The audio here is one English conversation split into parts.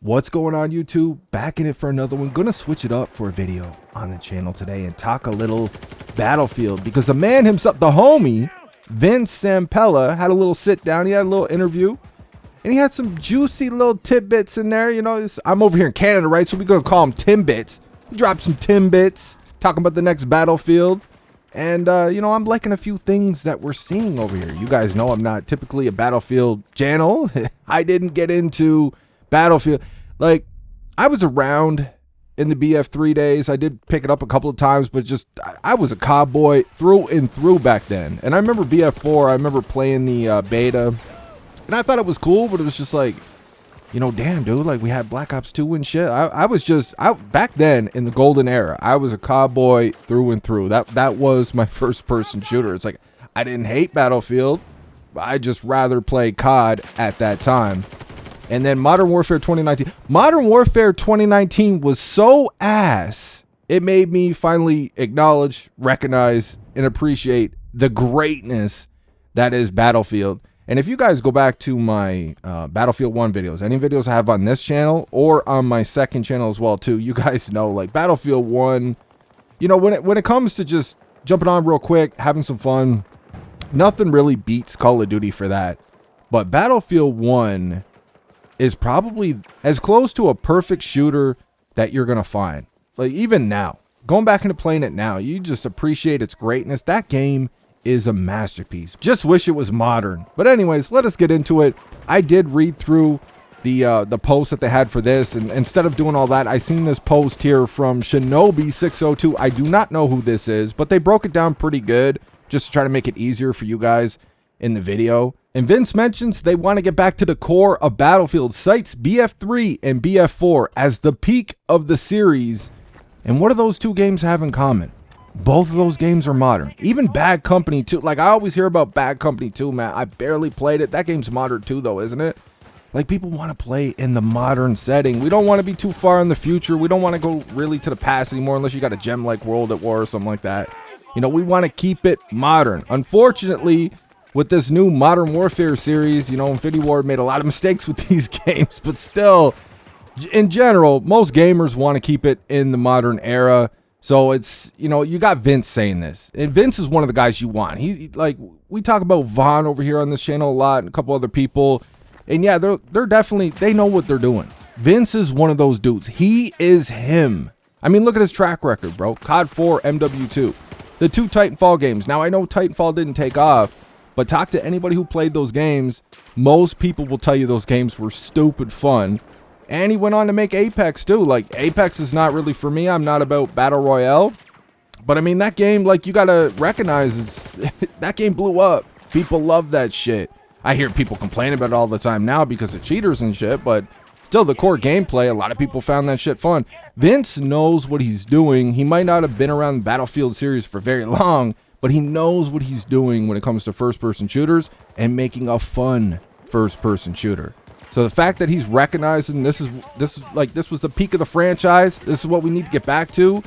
What's going on, YouTube? Back in it for another one. Gonna switch it up for a video on the channel today and talk a little Battlefield, because the man himself, the homie Vince Zampella, had a little sit down. He had a little interview and he had some juicy little tidbits in there. You know, I'm over here in Canada, right? So we're gonna call him Timbits. He dropped some Timbits talking about the next Battlefield. And, you know, I'm liking a few things that we're seeing over here. You guys know I'm not typically a Battlefield channel. I didn't get into Battlefield. Like, I was around in the BF3 days. I did pick it up a couple of times, but just, I was a cowboy through and through back then. And I remember BF4, I remember playing the beta. And I thought it was cool, but it was just like, you know, damn, dude, like we had Black Ops 2 and shit. I was just, back then in the golden era, I was a cowboy through and through. That was my first person shooter. It's like, I didn't hate Battlefield. I just rather play COD at that time. And then Modern Warfare 2019. Modern Warfare 2019 was so ass, it made me finally acknowledge, recognize, and appreciate the greatness that is Battlefield. And if you guys go back to my Battlefield 1 videos, any videos I have on this channel or on my second channel as well too, you guys know, like, Battlefield 1, you know, when it comes to just jumping on real quick, having some fun, nothing really beats Call of Duty for that. But Battlefield 1 is probably as close to a perfect shooter that you're going to find. Like, even now, going back into playing it now, you just appreciate its greatness. That game is a masterpiece. Just wish it was modern. But anyways, let us get into it. I did read through the post that they had for this, and instead of doing all that, I seen this post here from Shinobi602. I do not know who this is, but they broke it down pretty good just to try to make it easier for you guys in the video. And Vince mentions they want to get back to the core of Battlefield, cites BF3 and BF4 as the peak of the series. And what do those two games have in common? Both of those games are modern. Even Bad Company 2. Like, I always hear about Bad Company 2, man. I barely played it. That game's modern too, though, isn't it? Like, people want to play in the modern setting. We don't want to be too far in the future. We don't want to go really to the past anymore unless you got a gem like World at War or something like that. You know, we want to keep it modern. Unfortunately, with this new Modern Warfare series, you know, Infinity Ward made a lot of mistakes with these games. But still, in general, most gamers want to keep it in the modern era. So it's, you know, you got Vince saying this, and Vince is one of the guys you want. He, like, we talk about Vaughn over here on this channel a lot, and a couple other people, and yeah, they're definitely, they know what they're doing. Vince is one of those dudes. He is him. I mean, look at his track record, bro. COD 4, MW2, the two Titanfall games. Now, I know Titanfall didn't take off, but talk to anybody who played those games. Most people will tell you those games were stupid fun. And he went on to make Apex too. Like, Apex is not really for me. I'm not about Battle Royale. But I mean, that game, like, you gotta recognize is that game blew up. People love that shit. I hear people complain about it all the time now because of cheaters and shit, but still, the core gameplay, a lot of people found that shit fun. Vince knows what he's doing. He might not have been around the Battlefield series for very long, but he knows what he's doing when it comes to first-person shooters and making a fun first-person shooter. So the fact that he's recognizing this was the peak of the franchise, this is what we need to get back to,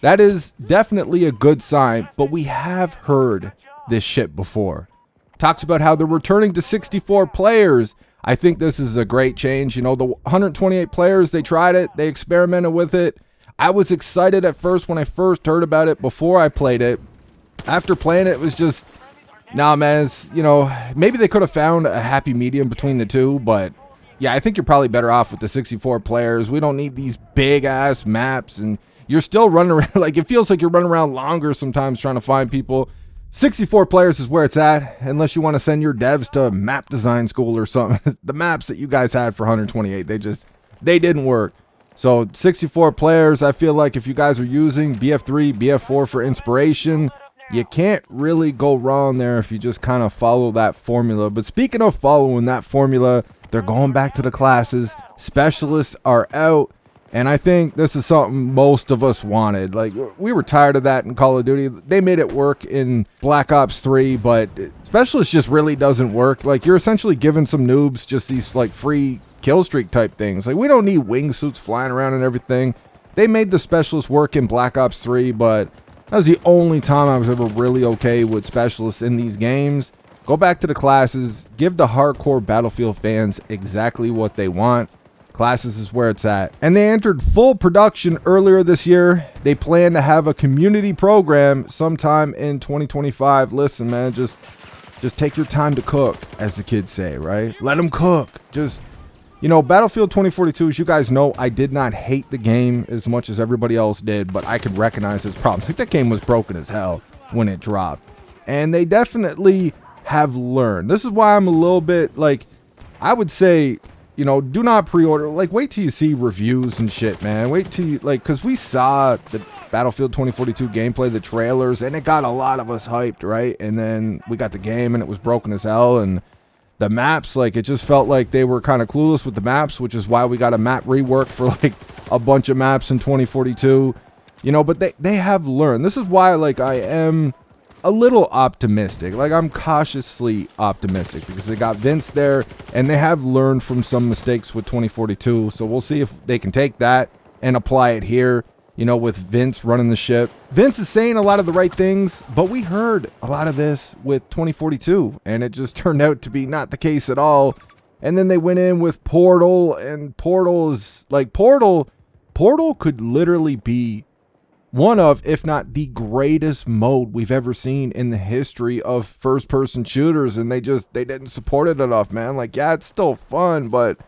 that is definitely a good sign. But we have heard this shit before. Talks about how they're returning to 64 players. I think this is a great change. You know, the 128 players, they tried it, they experimented with it. I was excited at first when I first heard about it before I played it. After playing it, it was just, nah, man, you know, maybe they could have found a happy medium between the two, but yeah, I think you're probably better off with the 64 players. We don't need these big ass maps, and you're still running around, like, it feels like you're running around longer sometimes trying to find people. 64 players is where it's at, unless you want to send your devs to map design school or something. The maps that you guys had for 128, they didn't work. So 64 players, I feel like if you guys are using BF3, BF4 for inspiration, you can't really go wrong there if you just kind of follow that formula. But speaking of following that formula, they're going back to the classes. Specialists are out. And I think this is something most of us wanted. Like, we were tired of that in Call of Duty. They made it work in Black Ops 3, but Specialist just really doesn't work. Like, you're essentially giving some noobs just these, like, free kill streak type things. Like, we don't need wingsuits flying around and everything. They made the Specialist work in Black Ops 3, but that was the only time I was ever really okay with Specialists in these games. Go back to the classes. Give the hardcore Battlefield fans exactly what they want. Classes is where it's at. And they entered full production earlier this year. They plan to have a community program sometime in 2025. Listen, man, just take your time to cook, as the kids say, right? Let them cook. Just, you know, Battlefield 2042, as you guys know, I did not hate the game as much as everybody else did, but I could recognize its problems. Like, that game was broken as hell when it dropped. And they definitely have learned. This is why I'm a little bit, like, I would say, you know, do not pre-order. Like, wait till you see reviews and shit, man. Wait till you, like, because we saw the Battlefield 2042 gameplay, the trailers, and it got a lot of us hyped, right? And then we got the game, and it was broken as hell, and the maps, like, it just felt like they were kind of clueless with the maps, which is why we got a map rework for, like, a bunch of maps in 2042, you know, but they have learned. This is why, like, I am a little optimistic. Like, I'm cautiously optimistic because they got Vince there and they have learned from some mistakes with 2042. So we'll see if they can take that and apply it here, you know, with Vince running the ship. Vince is saying a lot of the right things, but we heard a lot of this with 2042 and it just turned out to be not the case at all. And then they went in with Portal, and Portal is like, Portal could literally be one of, if not the greatest mode we've ever seen in the history of first-person shooters, and they didn't support it enough, man. Like, yeah, it's still fun, but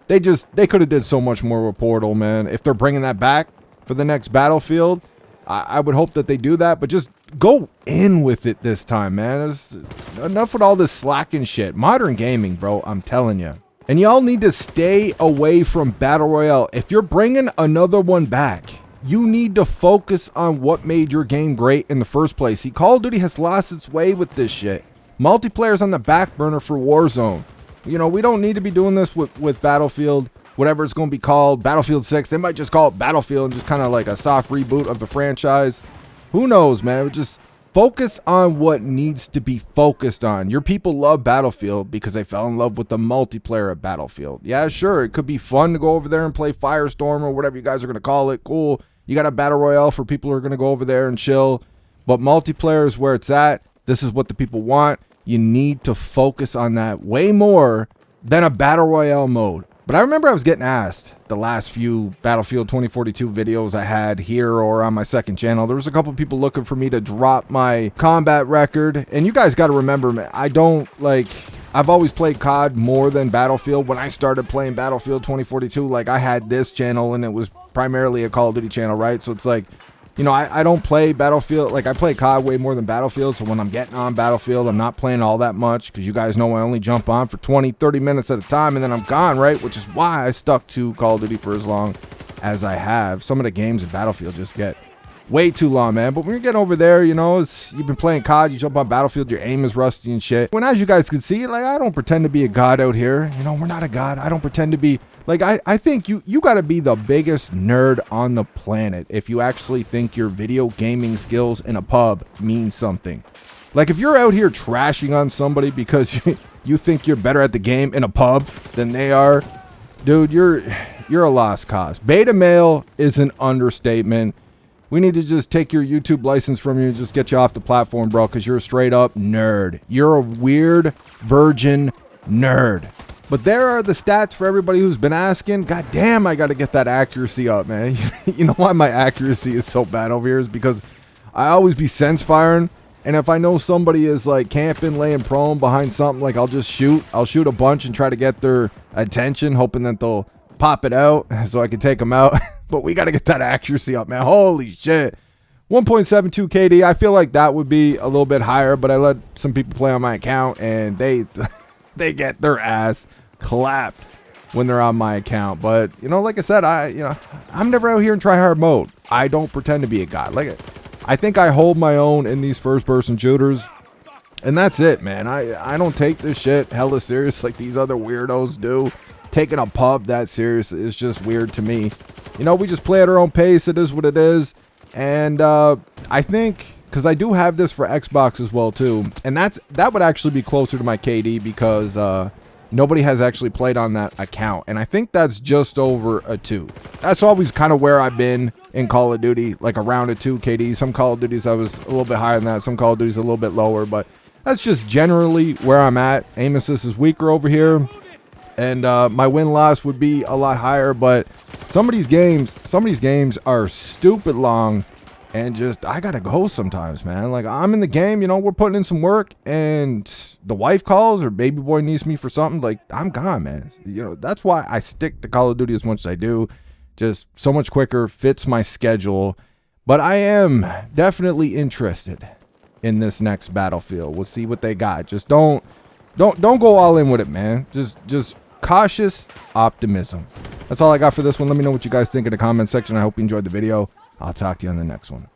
they could have did so much more with Portal, man. If they're bringing that back for the next Battlefield, I would hope that they do that, but just go in with it this time, man. It's enough with all this slacking shit. Modern gaming, bro, I'm telling you. And y'all need to stay away from Battle Royale. If you're bringing another one back, you need to focus on what made your game great in the first place. See, Call of Duty has lost its way with this shit. Multiplayer's on the back burner for Warzone. You know, we don't need to be doing this with Battlefield, whatever it's going to be called, Battlefield 6. They might just call it Battlefield and just kind of like a soft reboot of the franchise. Who knows, man? Just focus on what needs to be focused on. Your people love Battlefield because they fell in love with the multiplayer of Battlefield. Yeah, sure, it could be fun to go over there and play Firestorm or whatever you guys are going to call it. Cool. You got a Battle Royale for people who are going to go over there and chill. But multiplayer is where it's at. This is what the people want. You need to focus on that way more than a Battle Royale mode. But I remember I was getting asked the last few Battlefield 2042 videos I had here or on my second channel. There was a couple people looking for me to drop my combat record. And you guys got to remember, man, I've always played COD more than Battlefield. When I started playing Battlefield 2042, like, I had this channel and it was primarily a Call of Duty channel, right? So it's like, you know, I don't play Battlefield. Like, I play COD way more than Battlefield. So when I'm getting on Battlefield, I'm not playing all that much because you guys know I only jump on for 20, 30 minutes at a time and then I'm gone, right? Which is why I stuck to Call of Duty for as long as I have. Some of the games in Battlefield just get way too long, man. But when you're getting over there, you know, you've been playing COD, you jump on Battlefield, your aim is rusty and shit. When, as you guys can see, like, I don't pretend to be a god out here. You know, we're not a god. I don't pretend to be. Like, I think you got to be the biggest nerd on the planet if you actually think your video gaming skills in a pub mean something. Like, if you're out here trashing on somebody because you think you're better at the game in a pub than they are, dude, you're a lost cause. Beta male is an understatement. We need to just take your YouTube license from you and just get you off the platform, bro, because you're a straight up nerd. You're a weird virgin nerd. But there are the stats for everybody who's been asking. God damn, I got to get that accuracy up, man. You know why my accuracy is so bad over here is because I always be sense firing. And if I know somebody is like camping, laying prone behind something, like I'll just shoot. I'll shoot a bunch and try to get their attention, hoping that they'll pop it out so I can take them out. But we got to get that accuracy up, man. Holy shit. 1.72 KD. I feel like that would be a little bit higher, but I let some people play on my account and they get their ass clapped when they're on my account. But, you know, like I said, I'm never out here in try hard mode. I don't pretend to be a god. Like, I think I hold my own in these first person shooters. And that's it, man. I don't take this shit hella serious like these other weirdos do. Taking a pub that serious is just weird to me. You know, we just play at our own pace. It is what it is. And I think, because I do have this for Xbox as well too, and that would actually be closer to my KD because nobody has actually played on that account, and I think that's just over a 2. That's always kind of where I've been in Call of Duty, like around a 2 KD. Some Call of Duties I was a little bit higher than that, some Call of Duties a little bit lower, but that's just generally where I'm at. Aim assist is weaker over here. and my win-loss would be a lot higher. But some of these games are stupid long, and just I gotta go sometimes, man. Like, I'm in the game, you know, we're putting in some work, and the wife calls or baby boy needs me for something, like, I'm gone, man. You know, that's why I stick to Call of Duty as much as I do. Just so much quicker, fits my schedule. But I am definitely interested in this next Battlefield. We'll see what they got. Just don't go all in with it, man. Just cautious optimism. That's all I got for this one. Let me know what you guys think in the comment section. I hope you enjoyed the video. I'll talk to you on the next one.